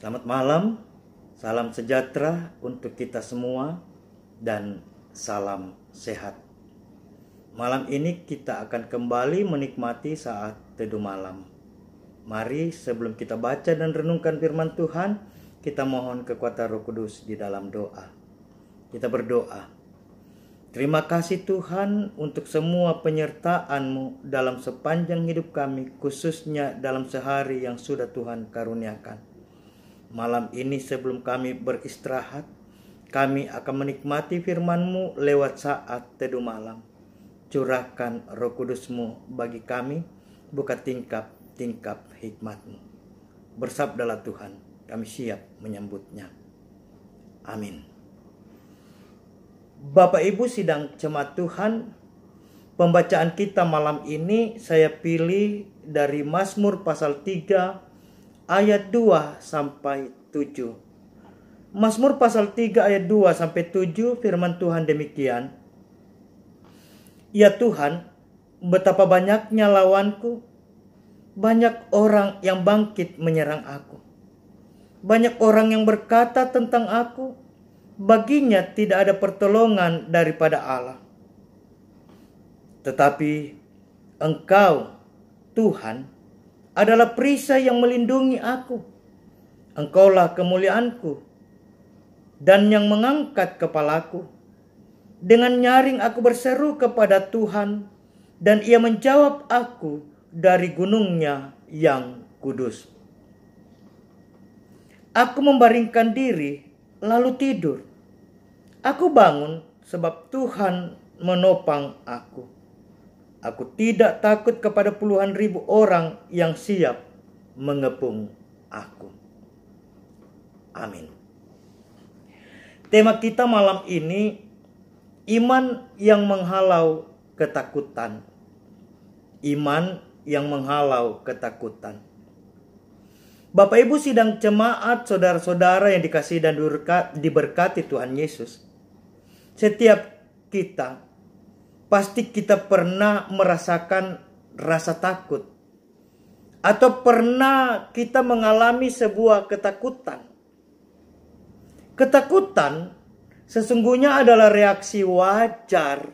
Selamat malam, salam sejahtera untuk kita semua dan salam sehat. Malam ini kita akan kembali menikmati saat teduh malam. Mari sebelum kita baca dan renungkan firman Tuhan, kita mohon kekuatan Roh Kudus di dalam doa. Kita berdoa. Terima kasih Tuhan untuk semua penyertaan-Mu dalam sepanjang hidup kami, khususnya dalam sehari yang sudah Tuhan karuniakan. Malam ini sebelum kami beristirahat, kami akan menikmati firman-Mu lewat saat teduh malam. Curahkan Roh Kudus-Mu bagi kami, buka tingkap-tingkap hikmat-Mu. Bersabdalah Tuhan, kami siap menyambutnya. Amin. Bapak Ibu sidang jemaat Tuhan, pembacaan kita malam ini saya pilih dari Mazmur pasal 3 ayat 2 sampai 7. Mazmur pasal 3 ayat 2 sampai 7 firman Tuhan demikian. Ya Tuhan, betapa banyaknya lawanku, banyak orang yang bangkit menyerang aku. Banyak orang yang berkata tentang aku, baginya tidak ada pertolongan daripada Allah. Tetapi Engkau, Tuhan, adalah perisai yang melindungi aku. Engkaulah kemuliaanku dan yang mengangkat kepalaku. Dengan nyaring aku berseru kepada Tuhan, dan Ia menjawab aku dari gunungnya yang kudus. Aku membaringkan diri lalu tidur. Aku bangun sebab Tuhan menopang aku. Aku tidak takut kepada puluhan ribu orang yang siap mengepung aku. Amin. Tema kita malam ini, iman yang menghalau ketakutan. Iman yang menghalau ketakutan. Bapak Ibu sidang jemaat, saudara-saudara yang dikasihi dan diberkati Tuhan Yesus. Setiap kita pasti kita pernah merasakan rasa takut. Atau pernah kita mengalami sebuah ketakutan. Ketakutan sesungguhnya adalah reaksi wajar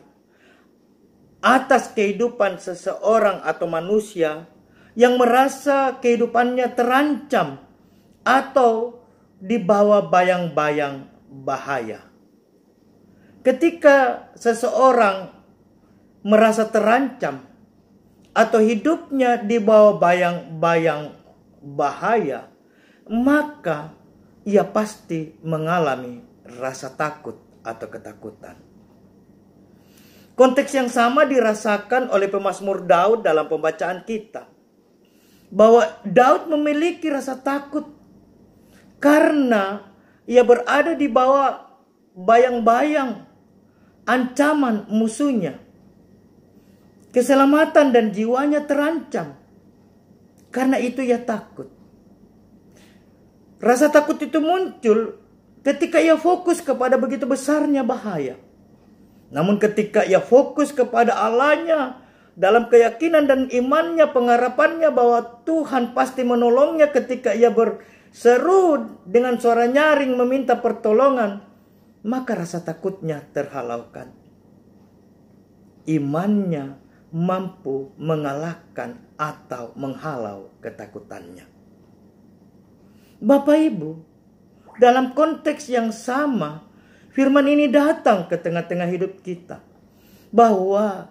atas kehidupan seseorang atau manusia yang merasa kehidupannya terancam atau dibawa bayang-bayang bahaya. Ketika seseorang merasa terancam atau hidupnya dibawa bayang-bayang bahaya, maka ia pasti mengalami rasa takut atau ketakutan. Konteks yang sama dirasakan oleh pemazmur Daud dalam pembacaan kita, bahwa Daud memiliki rasa takut karena ia berada di bawah bayang-bayang ancaman musuhnya. Keselamatan dan jiwanya terancam. Karena itu ia takut. Rasa takut itu muncul ketika ia fokus kepada begitu besarnya bahaya. Namun ketika ia fokus kepada Allahnya, dalam keyakinan dan imannya, pengharapannya bahwa Tuhan pasti menolongnya ketika ia berseru dengan suara nyaring meminta pertolongan, maka rasa takutnya terhalaukan. Imannya mampu mengalahkan atau menghalau ketakutannya. Bapak Ibu, dalam konteks yang sama, firman ini datang ke tengah-tengah hidup kita. Bahwa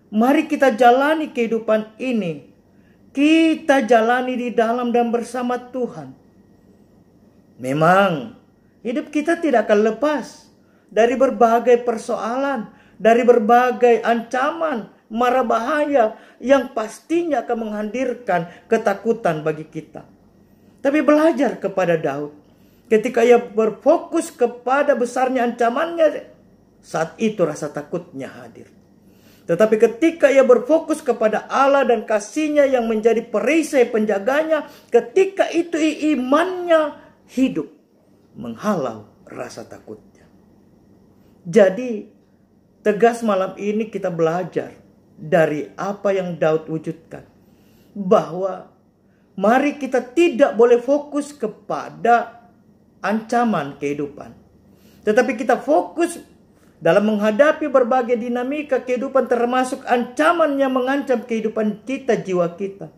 mari kita jalani kehidupan ini. Kita jalani di dalam dan bersama Tuhan. Memang hidup kita tidak akan lepas dari berbagai persoalan, dari berbagai ancaman, mara bahaya yang pastinya akan menghadirkan ketakutan bagi kita. Tapi belajar kepada Daud, ketika ia berfokus kepada besarnya ancamannya, saat itu rasa takutnya hadir. Tetapi ketika ia berfokus kepada Allah dan kasih-Nya yang menjadi perisai penjaganya, ketika itu imannya hidup menghalau rasa takutnya. Jadi tegas malam ini kita belajar dari apa yang Daud wujudkan, bahwa mari kita tidak boleh fokus kepada ancaman kehidupan, tetapi kita fokus dalam menghadapi berbagai dinamika kehidupan, termasuk ancaman yang mengancam kehidupan kita, jiwa kita.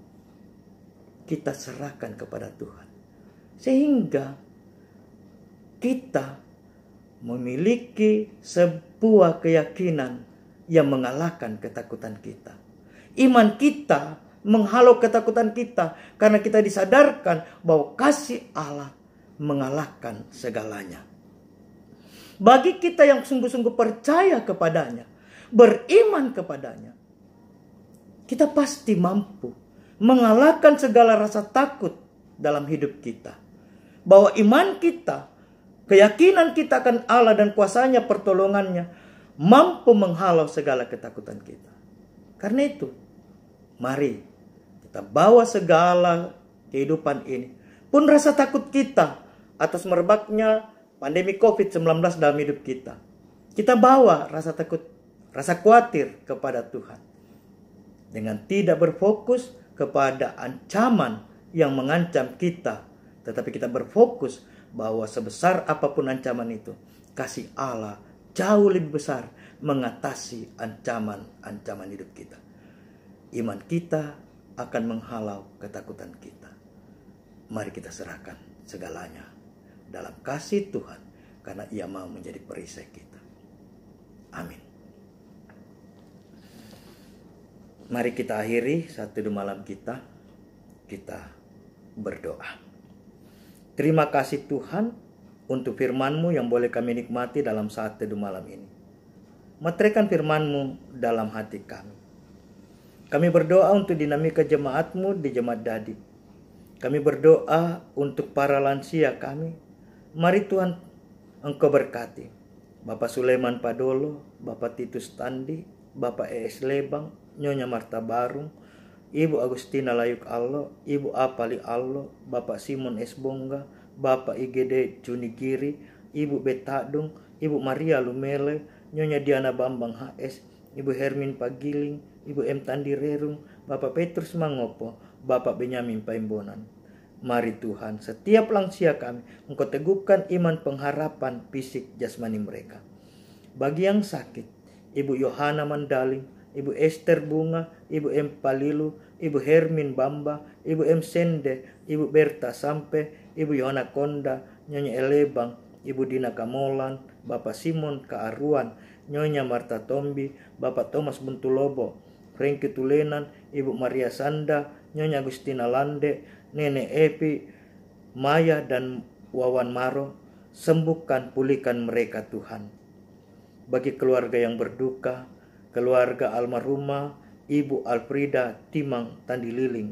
Kita serahkan kepada Tuhan, sehingga kita memiliki sebuah keyakinan yang mengalahkan ketakutan kita. Iman kita menghalau ketakutan kita karena kita disadarkan bahwa kasih Allah mengalahkan segalanya. Bagi kita yang sungguh-sungguh percaya kepadanya, beriman kepadanya, kita pasti mampu mengalahkan segala rasa takut dalam hidup kita. Bahwa iman kita, keyakinan kita akan Allah dan kuasanya, pertolongannya, mampu menghalau segala ketakutan kita. Karena itu, mari kita bawa segala kehidupan ini, pun rasa takut kita atas merebaknya pandemi COVID-19 dalam hidup kita, kita bawa rasa takut, rasa khawatir kepada Tuhan. Dengan tidak berfokus kepada ancaman yang mengancam kita, tetapi kita berfokus bahwa sebesar apapun ancaman itu, kasih Allah jauh lebih besar mengatasi ancaman-ancaman hidup kita. Iman kita akan menghalau ketakutan kita. Mari kita serahkan segalanya dalam kasih Tuhan, karena Ia mau menjadi perisai kita. Amin. Mari kita akhiri saat teduh malam kita berdoa. Terima kasih Tuhan untuk firman-Mu yang boleh kami nikmati dalam saat teduh malam ini. Meteraikan firman-Mu dalam hati kami. Kami berdoa untuk dinamika jemaat-Mu di Jemaat Dadi. Kami berdoa untuk para lansia kami. Mari Tuhan Engkau berkati Bapak Sulaiman Padolo, Bapak Titus Tandi, Bapak E.S. Lebang, Nyonya Marta Barung, Ibu Agustina Layuk Allo, Ibu Apali Allo, Bapak Simon S. Bongga, Bapak IGD Junigiri, Ibu Betadung, Ibu Maria Lumele, Nyonya Diana Bambang HS, Ibu Hermin Pagiling, Ibu M. Tandi Rerung, Bapak Petrus Mangopo, Bapak Benyamin Paimbonan. Mari Tuhan, setiap lansia kami, Engkau teguhkan iman pengharapan fisik jasmani mereka. Bagi yang sakit, Ibu Yohana Mandaling, Ibu Esther Bunga, Ibu M. Palilu, Ibu Hermin Bamba, Ibu M. Sende, Ibu Berta Sampe, Ibu Yohana Konda, Nyonya Elebang, Ibu Dina Kamolan, Bapak Simon Kaaruan, Nyonya Marta Tombi, Bapak Thomas Buntulobo, Franky Tulenan, Ibu Maria Sanda, Nyonya Agustina Lande, Nenek Epi, Maya dan Wawan Maro. Sembuhkan, pulihkan mereka Tuhan. Bagi keluarga yang berduka, keluarga almarhumah Ibu Alfrida Timang Tandi Liling,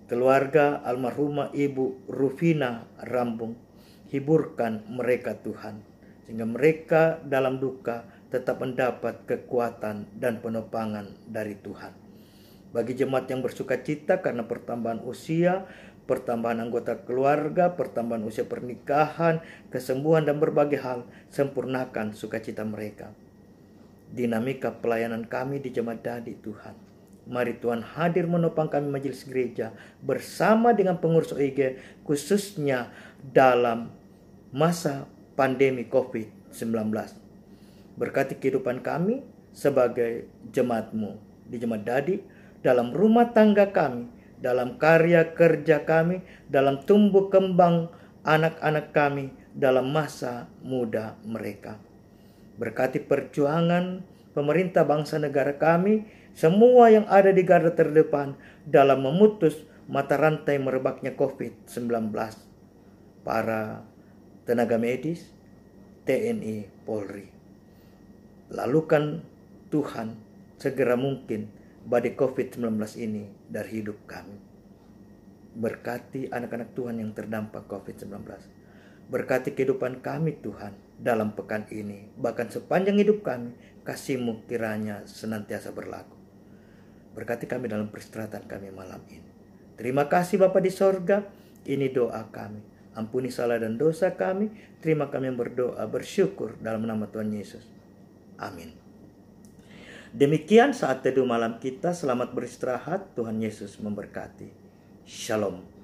keluarga almarhumah Ibu Rufina Rambung, hiburkan mereka Tuhan, sehingga mereka dalam duka tetap mendapat kekuatan dan penopangan dari Tuhan. Bagi jemaat yang bersuka cita karena pertambahan usia, pertambahan anggota keluarga, pertambahan usia pernikahan, kesembuhan dan berbagai hal, sempurnakan sukacita mereka. Dinamika pelayanan kami di Jemaat Dadi Tuhan. Mari Tuhan hadir menopang kami majelis gereja bersama dengan pengurus OIG, khususnya dalam masa pandemi COVID-19. Berkati kehidupan kami sebagai jemaat-Mu di Jemaat Dadi, dalam rumah tangga kami, dalam karya kerja kami, dalam tumbuh kembang anak-anak kami dalam masa muda mereka. Berkati perjuangan pemerintah bangsa negara kami, semua yang ada di garda terdepan dalam memutus mata rantai merebaknya COVID-19. Para tenaga medis, TNI, Polri. Lalukan Tuhan segera mungkin badai COVID-19 ini dari hidup kami. Berkati anak-anak Tuhan yang terdampak COVID-19. Berkati kehidupan kami Tuhan dalam pekan ini, bahkan sepanjang hidup kami, kasih-Mu kiranya senantiasa berlaku. Berkati kami dalam peristirahatan kami malam ini. Terima kasih Bapa di sorga, ini doa kami. Ampuni salah dan dosa kami, terima kami yang berdoa, bersyukur dalam nama Tuhan Yesus. Amin. Demikian saat teduh malam kita, selamat beristirahat, Tuhan Yesus memberkati. Shalom.